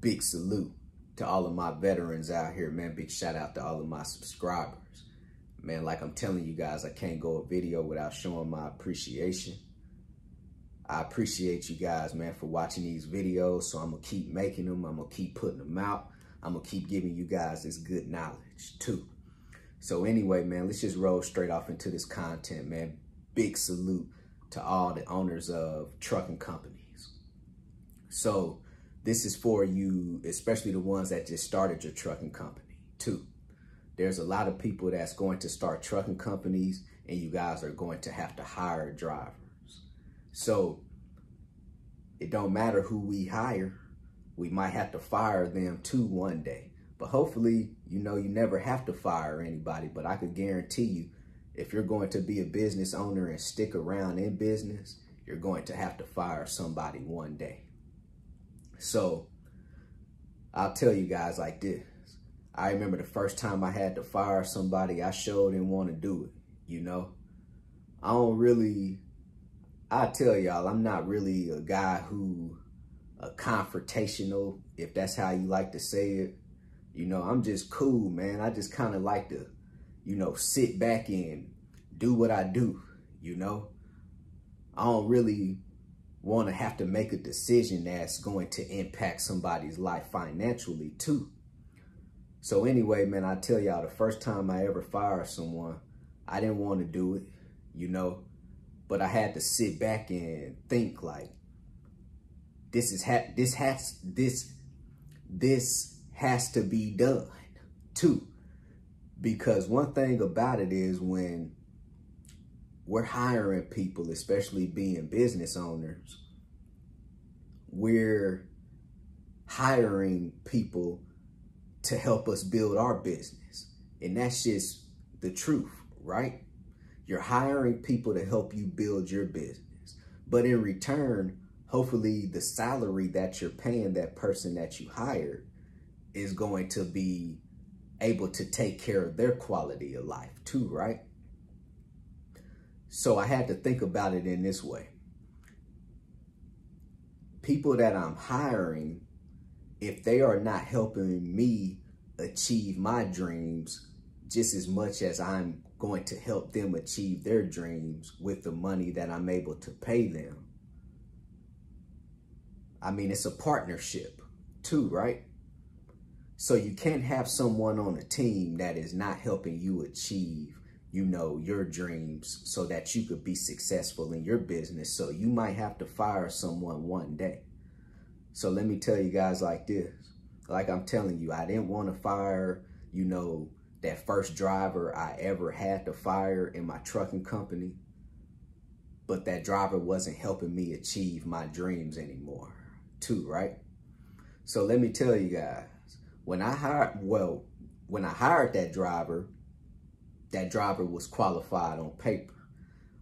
big salute to all of my veterans out here, man. Big shout out to all of my subscribers. Man, like I'm telling you guys, I can't go a video without showing my appreciation. I appreciate you guys, man, for watching these videos. So I'm going to keep making them. I'm going to keep putting them out. I'm going to keep giving you guys this good knowledge too. So anyway, man, let's just roll straight off into this content, man. Big salute to all the owners of trucking companies. So this is for you, especially the ones that just started your trucking company too. There's a lot of people that's going to start trucking companies, and you guys are going to have to hire drivers. So it don't matter who we hire. We might have to fire them too one day. But hopefully, you know, you never have to fire anybody. But I could guarantee you, if you're going to be a business owner and stick around in business, you're going to have to fire somebody one day. So I'll tell you guys like this. I remember the first time I had to fire somebody, I sure didn't want to do it, you know. I tell y'all, I'm not really a guy who confrontational, if that's how you like to say it. You know, I'm just cool, man. I just kind of like to, you know, sit back and do what I do, you know. I don't really want to have to make a decision that's going to impact somebody's life financially too. So anyway, man, I tell y'all, the first time I ever fired someone, I didn't want to do it, you know, but I had to sit back and think like, this has to be done too. Because one thing about it is, when we're hiring people, especially being business owners, we're hiring people to help us build our business. And that's just the truth, right? You're hiring people to help you build your business. But in return, hopefully the salary that you're paying that person that you hired is going to be able to take care of their quality of life too, right? So I had to think about it in this way. People that I'm hiring, if they are not helping me achieve my dreams just as much as I'm going to help them achieve their dreams with the money that I'm able to pay them, I mean, it's a partnership too, right? So you can't have someone on a team that is not helping you achieve, you know, your dreams so that you could be successful in your business. So you might have to fire someone one day. So let me tell you guys like this. Like I'm telling you, I didn't want to fire, you know, that first driver I ever had to fire in my trucking company. But that driver wasn't helping me achieve my dreams anymore too, right? So let me tell you guys, when I hired that driver was qualified on paper.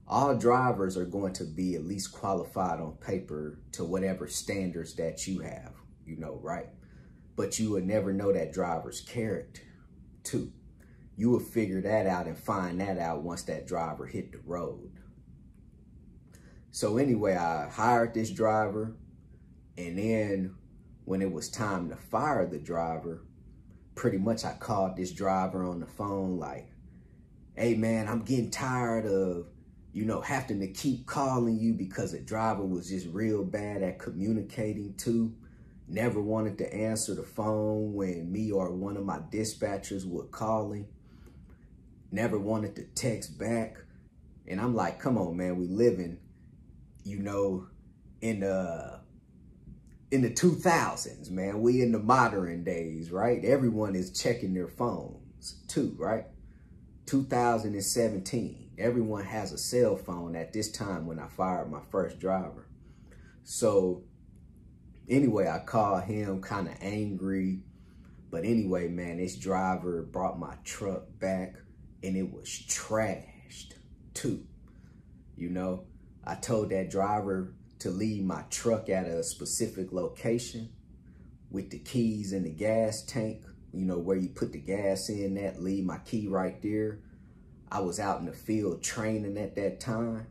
All drivers are going to be at least qualified on paper to whatever standards that you have, you know, right? But you would never know that driver's character too. You will figure that out and find that out once that driver hit the road. So anyway, I hired this driver, and then when it was time to fire the driver, pretty much I called this driver on the phone like, hey man, I'm getting tired of, you know, having to keep calling you, because the driver was just real bad at communicating too. Never wanted to answer the phone when me or one of my dispatchers would call him. Never wanted to text back. And I'm like, come on, man, we living, you know, in the 2000s, man. We in the modern days, right? Everyone is checking their phones too, right? 2017. Everyone has a cell phone at this time when I fired my first driver. So anyway, I called him kind of angry. But anyway, man, this driver brought my truck back and it was trashed too. You know, I told that driver to leave my truck at a specific location with the keys in the gas tank, you know, where you put the gas in that, leave my key right there. I was out in the field training at that time,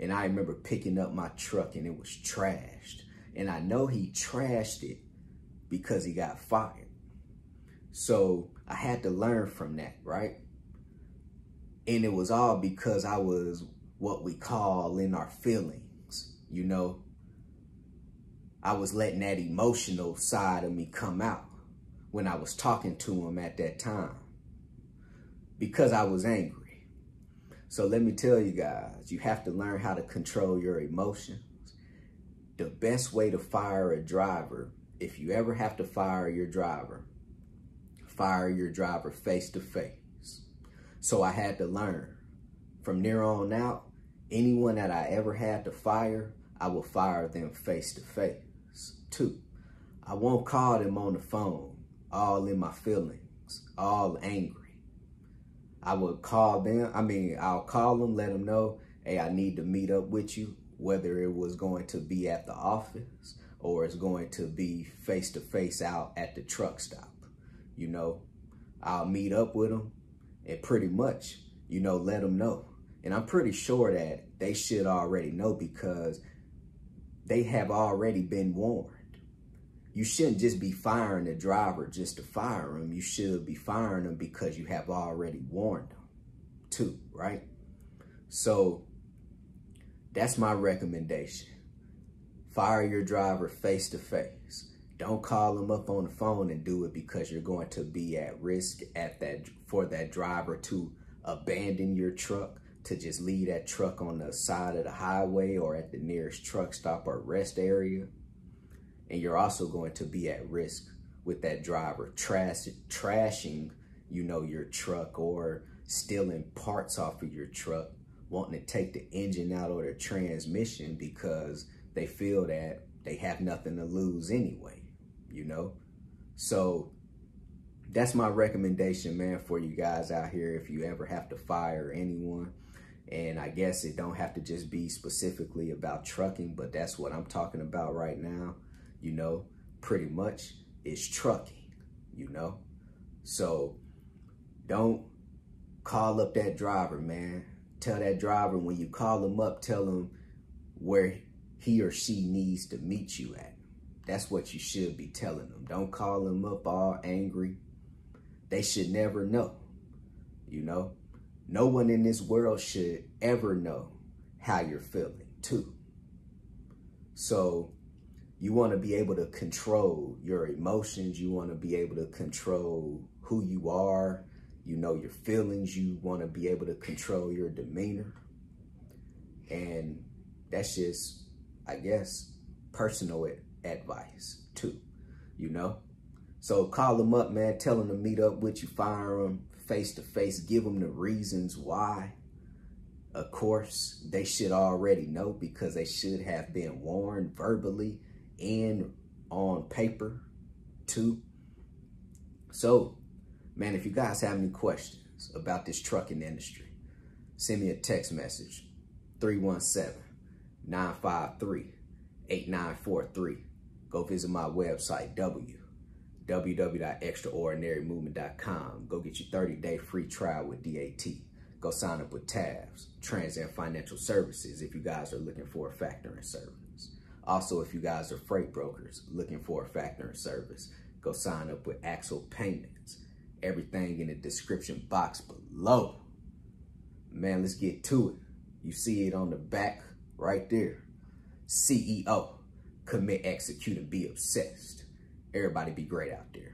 and I remember picking up my truck and it was trashed. And I know he trashed it because he got fired. So I had to learn from that, right? And it was all because I was what we call in our feelings, you know. I was letting that emotional side of me come out when I was talking to him at that time because I was angry. So let me tell you guys, you have to learn how to control your emotions. The best way to fire a driver, if you ever have to fire your driver face to face. So I had to learn. From there on out, anyone that I ever had to fire, I will fire them face to face. 2, I won't call them on the phone, all in my feelings, all angry. I would call them, I'll call them, let them know, hey, I need to meet up with you, whether it was going to be at the office or it's going to be face to face out at the truck stop. You know, I'll meet up with them and pretty much, you know, let them know. And I'm pretty sure that they should already know because they have already been warned. You shouldn't just be firing the driver just to fire him. You should be firing them because you have already warned them too, right? So that's my recommendation. Fire your driver face to face. Don't call them up on the phone and do it because you're going to be at risk for that driver to abandon your truck, to just leave that truck on the side of the highway or at the nearest truck stop or rest area. And you're also going to be at risk with that driver trashing, you know, your truck or stealing parts off of your truck, wanting to take the engine out or the transmission because they feel that they have nothing to lose anyway, you know? So that's my recommendation, man, for you guys out here if you ever have to fire anyone. And I guess it don't have to just be specifically about trucking, but that's what I'm talking about right now. You know, pretty much it's trucking, you know? So don't call up that driver, man. Tell that driver when you call him up, tell him where he or she needs to meet you at. That's what you should be telling them. Don't call them up all angry. They should never know, you know? No one in this world should ever know how you're feeling too. So you want to be able to control your emotions. You want to be able to control who you are, you know, your feelings. You want to be able to control your demeanor. And that's just, I guess, personal advice too, you know? So call them up, man. Tell them to meet up with you. Fire them face to face. Give them the reasons why. Of course, they should already know because they should have been warned verbally and on paper too. So, man, if you guys have any questions about this trucking industry, send me a text message, 317-953-8943. Go visit my website, www.extraordinarymovement.com. Go get your 30-day free trial with DAT. Go sign up with TAFS, Trans and Financial Services, if you guys are looking for a factoring service. Also, if you guys are freight brokers looking for a factoring service, go sign up with Axle Payments. Everything in the description box below. Man, let's get to it. You see it on the back right there. CEO, commit, execute, and be obsessed. Everybody be great out there.